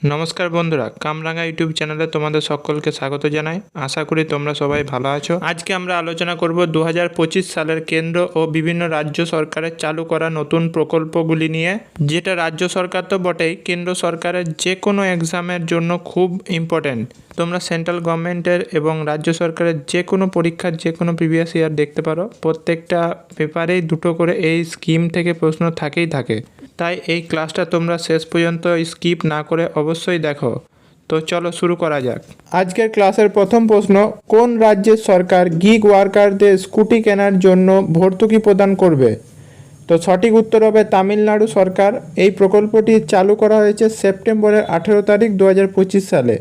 নমস্কার বন্ধুরা, কামরাঙ্গা ইউটিউব চ্যানেলে তোমাদের সকলকে স্বাগত জানাই। আশা করি তোমরা সবাই ভালো আছো। আজকে আমরা আলোচনা করব 2025 সালের কেন্দ্র ও বিভিন্ন রাজ্য সরকারের চালু করা নতুন প্রকল্পগুলি নিয়ে, যেটা রাজ্য সরকার তো বটেই, কেন্দ্র সরকারের যে কোনো এক্সামের জন্য খুব ইম্পর্টেন্ট। তোমরা সেন্ট্রাল গভর্নমেন্টের এবং রাজ্য সরকারের যে কোনো পরীক্ষার যে কোনো প্রিভিয়াস ইয়ার দেখতে পারো, প্রত্যেকটা পেপারেই দুটো করে এই স্কিম থেকে প্রশ্ন থাকেই থাকে। তাই এই ক্লাসটা তোমরা শেষ পর্যন্ত স্কিপ না করে অবশ্যই দেখো। তো চলো শুরু করা যাক। আজকের ক্লাসের প্রথম প্রশ্ন, কোন রাজ্যের সরকার গিগ ওয়ার্কারদের স্কুটি কেনার জন্য ভর্তুকি প্রদান করবে? তো সঠিক উত্তর হবে তামিলনাড়ু সরকার। এই প্রকল্পটি চালু করা হয়েছে সেপ্টেম্বরের 18 তারিখ 2025 সালে।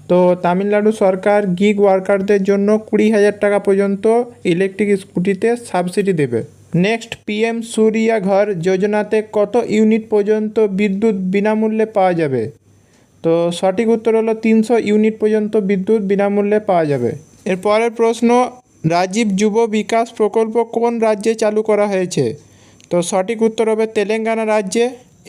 তো তামিলনাড়ু সরকার গিগ ওয়ার্কারদের জন্য 20,000 টাকা পর্যন্ত ইলেকট্রিক স্কুটিতে সাবসিডি দেবে। নেক্সট, পিএম সূর্যা ঘর যোজনাতে কত ইউনিট পর্যন্ত বিদ্যুৎ বিনামূল্যে পাওয়া যাবে? তো সঠিক উত্তর হলো 300 ইউনিট পর্যন্ত বিদ্যুৎ বিনামূল্যে পাওয়া যাবে। এর পরের প্রশ্ন, রাজীব যুব বিকাশ প্রকল্প কোন রাজ্যে চালু করা হয়েছে? তো সঠিক উত্তর হবে তেলেঙ্গানা রাজ্যে।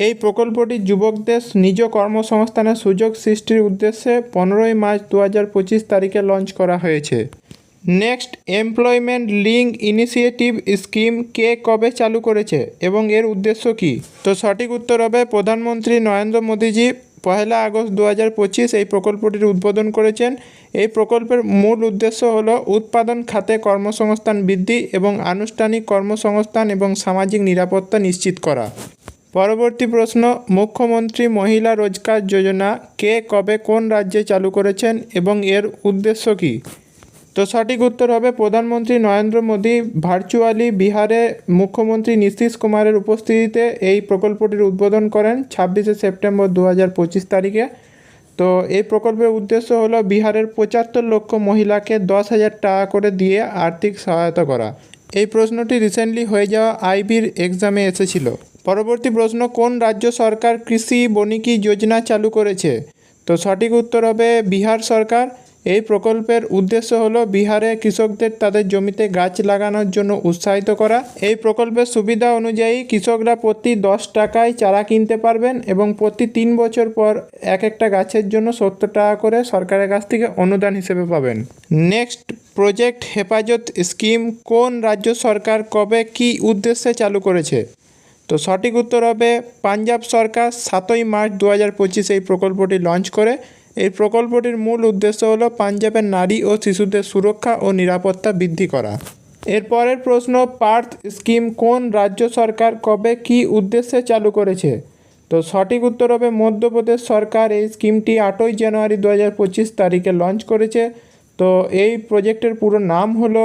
এই প্রকল্পটি যুবকদের নিজ কর্মসংস্থানের সুযোগ সৃষ্টির উদ্দেশ্যে 15 মার্চ 2025 তারিখে লঞ্চ করা হয়েছে। Next, employment link initiative scheme কে কবে চালু করেছে এবং এর উদ্দেশ্য কী? তো সঠিক উত্তর হবে প্রধানমন্ত্রী নরেন্দ্র মোদীজি 1 আগস্ট 2025 এই প্রকল্পটির উদ্বোধন করেছেন। এই প্রকল্পের মূল উদ্দেশ্য হল উৎপাদন খাতে কর্মসংস্থান বৃদ্ধি এবং আনুষ্ঠানিক কর্মসংস্থান এবং সামাজিক নিরাপত্তা নিশ্চিত করা। পরবর্তী প্রশ্ন, মুখ্যমন্ত্রী মহিলা রোজগার যোজনা কে কবে কোন রাজ্যে চালু করেছেন এবং এর উদ্দেশ্য কী? তো সঠিক উত্তর হবে প্রধানমন্ত্রী নরেন্দ্র মোদী ভার্চুয়ালি বিহারে মুখ্যমন্ত্রী নীতীশ কুমারের উপস্থিতিতে এই প্রকল্পটির উদ্বোধন করেন 26 সেপ্টেম্বর 2025 তারিখে। তো এই প্রকল্পের উদ্দেশ্য হলো বিহারের 75 লক্ষ মহিলাকে 10,000 টাকা করে দিয়ে আর্থিক সহায়তা করা। এই প্রশ্নটি রিসেন্টলি হয়ে যাওয়া আইবির এক্সামে এসেছিল। পরবর্তী প্রশ্ন, কোন রাজ্য সরকার কৃষি বনিকি যোজনা চালু করেছে? তো সঠিক উত্তর হবে বিহার সরকার। এই প্রকল্পের উদ্দেশ্য হলো বিহারে কৃষকদের তাদের জমিতে গাছ লাগানোর জন্য উৎসাহিত করা। এই প্রকল্পের সুবিধা অনুযায়ী কৃষকরা প্রতি 10 টাকায় চারা কিনতে পারবেন এবং প্রতি 3 বছর পর একটা গাছের জন্য 70 টাকা করে সরকারের কাছ থেকে অনুদান হিসেবে পাবেন। নেক্সট, প্রজেক্ট হেফাজত স্কিম কোন রাজ্য সরকার কবে কী উদ্দেশ্যে চালু করেছে? তো সঠিক উত্তর হবে পাঞ্জাব সরকার 7 মার্চ 2025 এই প্রকল্পটি লঞ্চ করে। এই প্রকল্পটির মূল উদ্দেশ্য হলো পাঞ্জাবের নারী ও শিশুদের সুরক্ষা ও নিরাপত্তা বৃদ্ধি করা। এরপরের প্রশ্ন, পার্থ স্কিম কোন রাজ্য সরকার কবে কী উদ্দেশ্যে চালু করেছে? তো সঠিক উত্তর হবে মধ্যপ্রদেশ সরকার। এই স্কিমটি 8 জানুয়ারি 2025 তারিখে লঞ্চ করেছে। তো এই প্রজেক্টের পুরো নাম হলো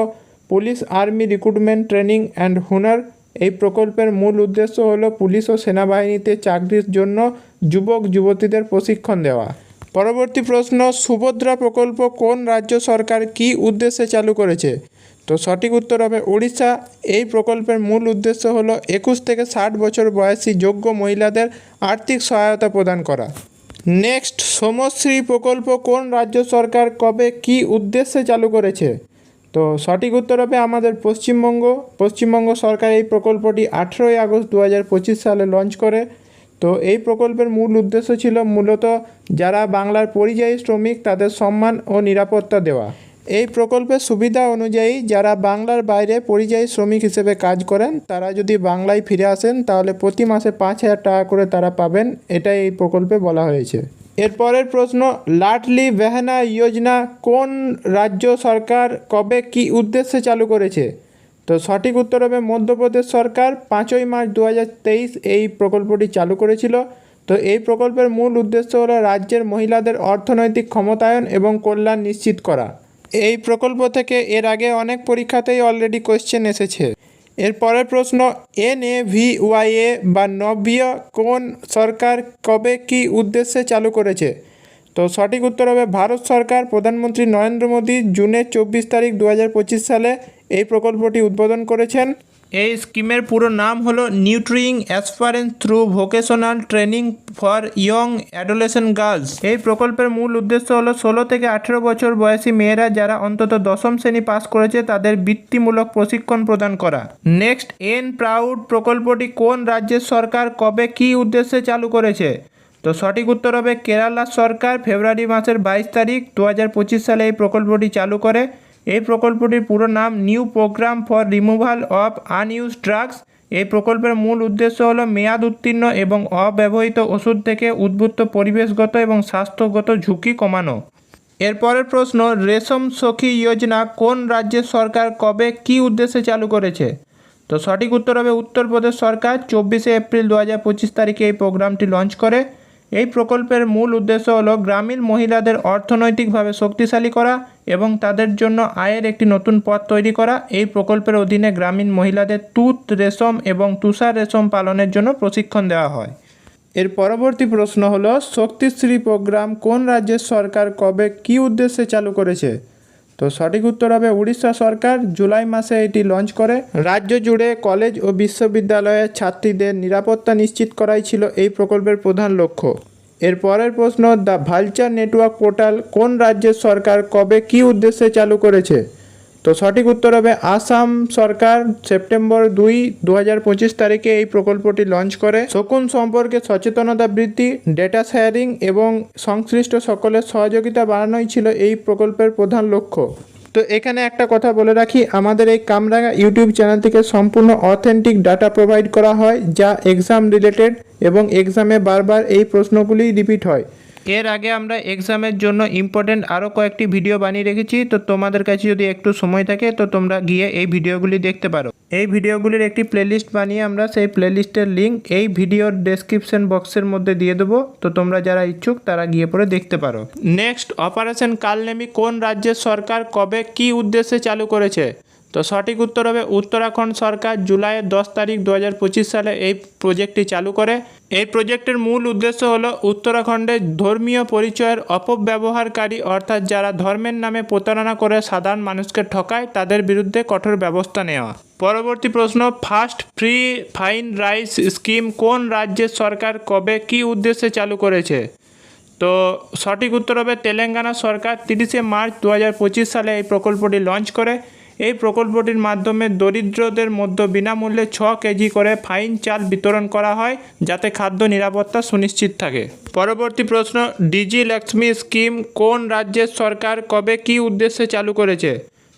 police army recruitment training and Hunar. এই প্রকল্পের মূল উদ্দেশ্য হলো পুলিশ ও সেনাবাহিনীতে চাকরির জন্য যুবক যুবতীদের প্রশিক্ষণ দেওয়া। পরবর্তী প্রশ্ন, সুভদ্রা প্রকল্প কোন রাজ্য সরকার কী উদ্দেশ্যে চালু করেছে? তো সঠিক উত্তর হবে উড়িষ্যা। এই প্রকল্পের মূল উদ্দেশ্য হলো 21 থেকে 60 বছর বয়সী যোগ্য মহিলাদের আর্থিক সহায়তা প্রদান করা। নেক্সট, সমশ্রী প্রকল্প কোন রাজ্য সরকার কবে কী উদ্দেশ্যে চালু করেছে? তো সঠিক উত্তর হবে আমাদের পশ্চিমবঙ্গ সরকার এই প্রকল্পটি 18 আগস্ট 2025 সালে লঞ্চ করে। তো এই প্রকল্পের মূল উদ্দেশ্য ছিল মূলত যারা বাংলার পরিযায়ী শ্রমিক তাদের সম্মান ও নিরাপত্তা দেওয়া। এই প্রকল্পের সুবিধা অনুযায়ী যারা বাংলার বাইরে পরিযায়ী শ্রমিক হিসেবে কাজ করেন তারা যদি বাংলায় ফিরে আসেন তাহলে প্রতি মাসে 5,000 টাকা করে তারা পাবেন। এটাই এই প্রকল্পে বলা হয়েছে। এরপরের প্রশ্ন, লাডলি বেহনা যোজনা কোন রাজ্য সরকার কবে কী উদ্দেশ্যে চালু করেছে? তো সঠিক উত্তর হবে মধ্যপ্রদেশ সরকার 5 মার্চ 2023 এই প্রকল্পটি চালু করেছিল। তো এই প্রকল্পের মূল উদ্দেশ্য হলো রাজ্যের মহিলাদের অর্থনৈতিক ক্ষমতায়ন এবং কল্যাণ নিশ্চিত করা। এই প্রকল্প থেকে এর আগে অনেক পরীক্ষাতেই অলরেডি কোয়েশ্চেন এসেছে। এর পরের প্রশ্ন, NAVYA বা নব্য কোন সরকার কবে কী উদ্দেশ্যে চালু করেছে? তো সঠিক উত্তর হবে ভারত সরকার। প্রধানমন্ত্রী নরেন্দ্র মোদী জুনের 24 তারিখ 2025 সালে এই প্রকল্পটি উদ্বোধন করেছেন। এই স্কিমের পুরো নাম হলো nurturing aspirations through vocational training for young adolescent girls. এই প্রকল্পের মূল উদ্দেশ্য হলো 16 থেকে 18 বছর বয়সী মেয়েরা যারা অন্তত 10ম শ্রেণী পাস করেছে তাদের বৃত্তিমূলক প্রশিক্ষণ প্রদান করা। নেক্সট, এন প্রাউড প্রকল্পটি কোন রাজ্যের সরকার কবে কী উদ্দেশ্যে চালু করেছে? তো সঠিক উত্তর হবে কেরালা সরকার ফেব্রুয়ারি মাসের 22 তারিখ 2025 সালে এই প্রকল্পটি চালু করে। এই প্রকল্পটির পুরো নাম new programme for removal of আনইউজ drugs. এই প্রকল্পের মূল উদ্দেশ্য হলো মেয়াদ উত্তীর্ণ এবং অব্যবহৃত ওষুধ থেকে উদ্ভূত পরিবেশগত এবং স্বাস্থ্যগত ঝুঁকি কমানো। এরপরের প্রশ্ন, রেশম সখী যোজনা কোন রাজ্যের সরকার কবে কী উদ্দেশ্যে চালু করেছে? তো সঠিক উত্তর হবে উত্তরপ্রদেশ সরকার 24শে এপ্রিল 2025 তারিখে এই প্রোগ্রামটি লঞ্চ করে। এই প্রকল্পের মূল উদ্দেশ্য হলো গ্রামীণ মহিলাদের অর্থনৈতিকভাবে শক্তিশালী করা এবং তাদের জন্য আয়ের একটি নতুন পথ তৈরি করা। এই প্রকল্পের অধীনে গ্রামীণ মহিলাদের তুঁত রেশম এবং তুষার রেশম পালনের জন্য প্রশিক্ষণ দেওয়া হয়। এর পরবর্তী প্রশ্ন হলো, শক্তিশ্রী প্রোগ্রাম কোন রাজ্যের সরকার কবে কী উদ্দেশ্যে চালু করেছে? তো সঠিক উত্তর হবে উড়িষ্যা সরকার জুলাই মাসে এটি লঞ্চ করে। রাজ্য জুড়ে কলেজ ও বিশ্ববিদ্যালয়ের ছাত্রীদের নিরাপত্তা নিশ্চিত করাই ছিল এই প্রকল্পের প্রধান লক্ষ্য। এর পরের প্রশ্ন, দ্য ভালচার নেটওয়ার্ক পোর্টাল কোন রাজ্যের সরকার কবে কী উদ্দেশ্যে চালু করেছে? তো সঠিক উত্তর হবে আসাম সরকার সেপ্টেম্বর 2, 2025 তারিখে এই প্রকল্পটি লঞ্চ করে। শকুন সম্পর্কে সচেতনতা বৃদ্ধি, ডেটা শেয়ারিং এবং সংশ্লিষ্ট সকলের সহযোগিতা বাড়ানোই ছিল এই প্রকল্পের প্রধান লক্ষ্য। তো এখানে একটা কথা বলে রাখি, আমাদের এই কামরাঙা ইউটিউব চ্যানেল থেকে সম্পূর্ণ অথেন্টিক ডাটা প্রোভাইড করা হয় যা এক্সাম রিলেটেড এবং এক্সামে বারবার এই প্রশ্নগুলি রিপিট হয়। এর আগে আমরা এক্সামের জন্য ইম্পর্টেন্ট আরও কয়েকটি ভিডিও বানিয়ে রেখেছি, তো তোমাদের কাছে যদি একটু সময় থাকে তো তোমরা গিয়ে এই ভিডিওগুলি দেখতে পারো। এই ভিডিওগুলির একটি প্লেলিস্ট বানিয়ে আমরা সেই প্লেলিস্টের লিঙ্ক এই ভিডিওর ডেসক্রিপশন বক্সের মধ্যে দিয়ে দেবো, তো তোমরা যারা ইচ্ছুক তারা গিয়ে পরে দেখতে পারো। নেক্সট, অপারেশন কালনেমি কোন রাজ্যের সরকার কবে কী উদ্দেশ্যে চালু করেছে? তো সঠিক উত্তর হবে উত্তরাখণ্ড সরকার জুলাইয়ের 10 তারিখ 2025 সালে এই প্রজেক্টটি চালু করে। এই প্রজেক্টের মূল উদ্দেশ্য হলো উত্তরাখণ্ডের ধর্মীয় পরিচয়ের অপব্যবহারকারী অর্থাৎ যারা ধর্মের নামে প্রতারণা করে সাধারণ মানুষকে ঠকায় তাদের বিরুদ্ধে কঠোর ব্যবস্থা নেওয়া। পরবর্তী প্রশ্ন, first free fine rice scheme কোন রাজ্যের সরকার কবে কী উদ্দেশ্যে চালু করেছে? তো সঠিক উত্তর হবে তেলেঙ্গানা সরকার 30শে মার্চ 2025 সালে এই প্রকল্পটি লঞ্চ করে। এই প্রকল্পটির মাধ্যমে দরিদ্রদের মধ্যে বিনামূল্যে 6 কেজি করে ফাইন চাল বিতরণ করা হয় যাতে খাদ্য নিরাপত্তা সুনিশ্চিত থাকে। পরবর্তী প্রশ্ন, ডিজি লক্ষ্মী স্কিম কোন রাজ্যের সরকার কবে কী উদ্দেশ্যে চালু করেছে?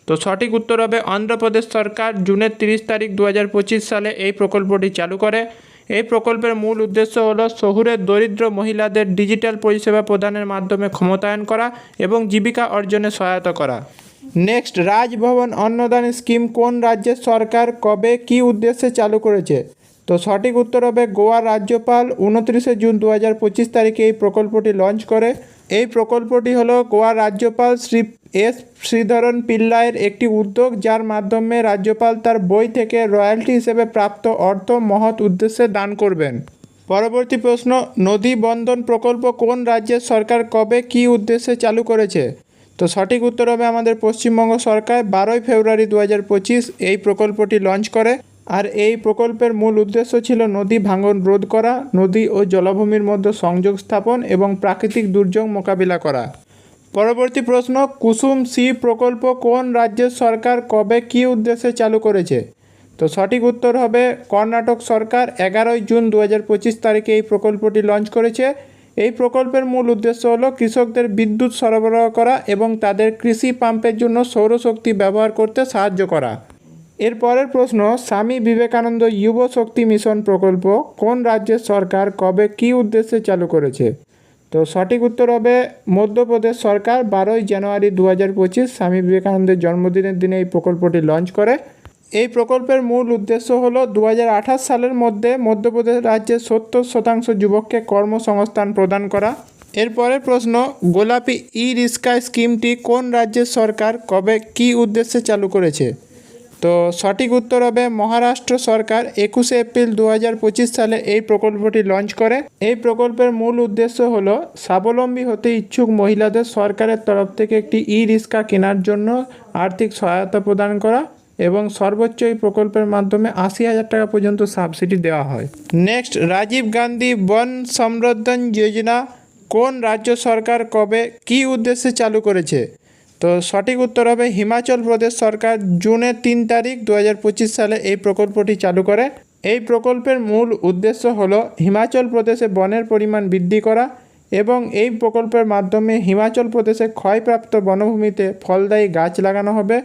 তো সঠিক উত্তর হবে অন্ধ্রপ্রদেশ সরকার জুনের 30 তারিখ 2025 সালে এই প্রকল্পটি চালু করে। এই প্রকল্পের মূল উদ্দেশ্য হলো শহুরের দরিদ্র মহিলাদের ডিজিটাল পরিষেবা প্রদানের মাধ্যমে ক্ষমতায়ন করা এবং জীবিকা অর্জনে সহায়তা করা। নেক্সট, রাজভবন অন্নদান স্কিম কোন রাজ্যের সরকার কবে কী উদ্দেশ্যে চালু করেছে? তো সঠিক উত্তর হবে গোয়ার রাজ্যপাল 29শে জুন 2025 তারিখে এই প্রকল্পটি লঞ্চ করে। এই প্রকল্পটি হলো গোয়ার রাজ্যপাল শ্রী এস শ্রীধরন পিল্লাইয়ের একটি উদ্যোগ যার মাধ্যমে রাজ্যপাল তার বই থেকে রয়্যালটি হিসেবে প্রাপ্ত অর্থ মহৎ উদ্দেশ্যে দান করবেন। পরবর্তী প্রশ্ন, নদী বন্ধন প্রকল্প কোন রাজ্যের সরকার কবে কী উদ্দেশ্যে চালু করেছে? তো সঠিক উত্তর হবে আমাদের পশ্চিমবঙ্গ সরকার 12 ফেব্রুয়ারি 2025 এই প্রকল্পটি লঞ্চ করে। আর এই প্রকল্পের মূল উদ্দেশ্য ছিল নদী ভাঙন রোধ করা, নদী ও জলাভূমির মধ্যে সংযোগ স্থাপন এবং প্রাকৃতিক দুর্যোগ মোকাবিলা করা। পরবর্তী প্রশ্ন, কুসুম সি প্রকল্প কোন রাজ্যের সরকার কবে কী উদ্দেশ্যে চালু করেছে? তো সঠিক উত্তর হবে কর্ণাটক সরকার 11 জুন 2025 তারিখে এই প্রকল্পটি লঞ্চ করেছে। এই প্রকল্পের মূল উদ্দেশ্য হলো কৃষকদের বিদ্যুৎ সরবরাহ করা এবং তাদের কৃষি পাম্পের জন্য সৌরশক্তি ব্যবহার করতে সাহায্য করা। এর পরের প্রশ্ন, স্বামী বিবেকানন্দ যুব শক্তি মিশন প্রকল্প কোন রাজ্যের সরকার কবে কী উদ্দেশ্যে চালু করেছে? তো সঠিক উত্তর হবে মধ্যপ্রদেশ সরকার 12 জানুয়ারি 2025 স্বামী বিবেকানন্দের জন্মদিনের দিনে এই প্রকল্পটি লঞ্চ করে। এই প্রকল্পের মূল উদ্দেশ্য হলো 2028 সালের মধ্যে মধ্যপ্রদেশ রাজ্যের 70% যুবককে কর্মসংস্থান প্রদান করা। এরপরের প্রশ্ন, গোলাপি ই রিক্সা স্কিমটি কোন রাজ্যের সরকার কবে কী উদ্দেশ্যে চালু করেছে? তো সঠিক উত্তর হবে মহারাষ্ট্র সরকার 21শে এপ্রিল 2025 সালে এই প্রকল্পটি লঞ্চ করে। এই প্রকল্পের মূল উদ্দেশ্য হলো স্বাবলম্বী হতে ইচ্ছুক মহিলাদের সরকারের তরফ থেকে একটি ই রিক্সা কেনার জন্য আর্থিক সহায়তা প্রদান করা এবং সর্বোচ্চ এই প্রকল্পের মাধ্যমে 80,000 টাকা পর্যন্ত সাবসিডি দেওয়া হয়। নেক্সট, রাজীব গান্ধী বন সংবর্ধন যোজনা কোন রাজ্য সরকার কবে কী উদ্দেশ্যে চালু করেছে? তো সঠিক উত্তর হবে হিমাচল প্রদেশ সরকার জুনের 3 তারিখ 2025 সালে এই প্রকল্পটি চালু করে। এই প্রকল্পের মূল উদ্দেশ্য হল হিমাচল প্রদেশে বনের পরিমাণ বৃদ্ধি করা এবং এই প্রকল্পের মাধ্যমে হিমাচল প্রদেশে ক্ষয়প্রাপ্ত বনভূমিতে ফলদায়ী গাছ লাগানো হবে,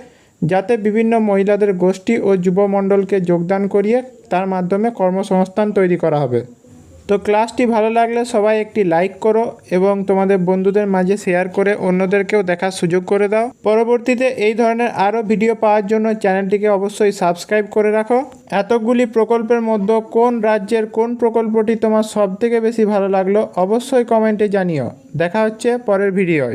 যাতে বিভিন্ন মহিলাদের গোষ্ঠী ও যুবমণ্ডলকে যোগদান করিয়ে তার মাধ্যমে কর্মসংস্থান তৈরি করা হবে। তো ক্লাসটি ভালো লাগলে সবাই একটি লাইক করো এবং তোমাদের বন্ধুদের মাঝে শেয়ার করে অন্যদেরকেও দেখার সুযোগ করে দাও। পরবর্তীতে এই ধরনের আরও ভিডিও পাওয়ার জন্য চ্যানেলটিকে অবশ্যই সাবস্ক্রাইব করে রাখো। এতগুলি প্রকল্পের মধ্যে কোন রাজ্যের কোন প্রকল্পটি তোমার সবথেকে বেশি ভালো লাগলো অবশ্যই কমেন্টে জানিও। দেখা হচ্ছে পরের ভিডিওয়।